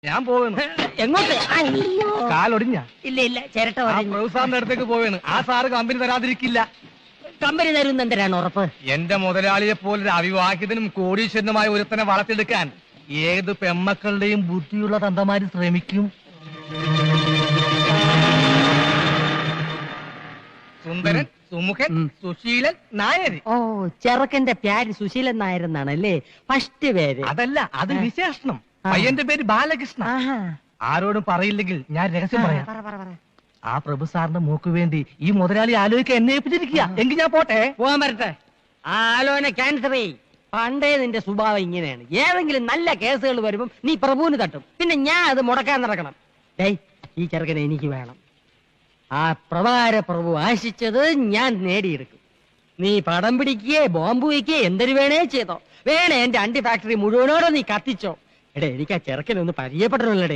ഞാൻ പോവുന്നു. എങ്ങോട്ട്? കാലൊടിഞ്ഞ? ഇല്ല ഇല്ല, ചിരട്ട സാറിന്റെ അടുത്തേക്ക് പോവേണ്. ആ സാറ് കമ്പനി തരാതിരിക്കില്ല. കമ്പനി തരുന്ന എന്തിനാണ് ഉറപ്പ്? എന്റെ മുതലാളിയെ പോലെ അവിവാഹിതനും കോടീശ്വരനുമായ ഒരുത്തനെ വളർത്തിയെടുക്കാൻ ഏത് പെമ്മക്കളുടെയും ബുദ്ധിയുള്ള തന്തമാര് ശ്രമിക്കും. സുന്ദരൻ, സുമുഖൻ, സുശീലൻ, നായര്. ഓ, ചെറുക്കന്റെ പേര് സുശീലൻ നായരെന്നാണല്ലേ ഫസ്റ്റ് പേര്? അതല്ല, അത് വിശേഷണം. പയ്യന്റെ പേര് ബാലകൃഷ്ണ. ആരോടും പറയില്ലെങ്കിൽ ഞാൻ രഹസ്യം പറയാം. ആ പ്രഭു സാറിന്റെ മൂക്ക് വേണ്ടി ഈ മുതലാളി ആലോചിക്കാൻ എന്നെ ഏൽപ്പിച്ചിരിക്കുക. എങ്കിൽ ഞാൻ പോട്ടെ. പോകാൻ വരട്ടെ. ആ ആലോചന ക്യാൻസർ ചെയ്. പണ്ടേ നിന്റെ സ്വഭാവം ഇങ്ങനെയാണ്. ഏതെങ്കിലും നല്ല കേസുകൾ വരുമ്പം നീ പ്രഭുവിന് തട്ടും, പിന്നെ ഞാൻ അത് മുടക്കാൻ നടക്കണം. ഡേയ്, ഈ ചെറുക്കനെ എനിക്ക് വേണം. ആ പ്രഭാര പ്രഭു ആശിച്ചത് ഞാൻ നേടിയെടുക്കും. നീ പടം പിടിക്കുകയെ ബോംബ് വയ്ക്കുകയെ എന്തൊരു വേണേ ചെയ്തോ. വേണേ എന്റെ അണ്ടി ഫാക്ടറി മുഴുവനോടെ നീ കത്തിച്ചോ. എടേ, എനിക്ക് ആ ചെറുക്കനെ ഒന്ന് പരിചയപ്പെടണല്ലേ.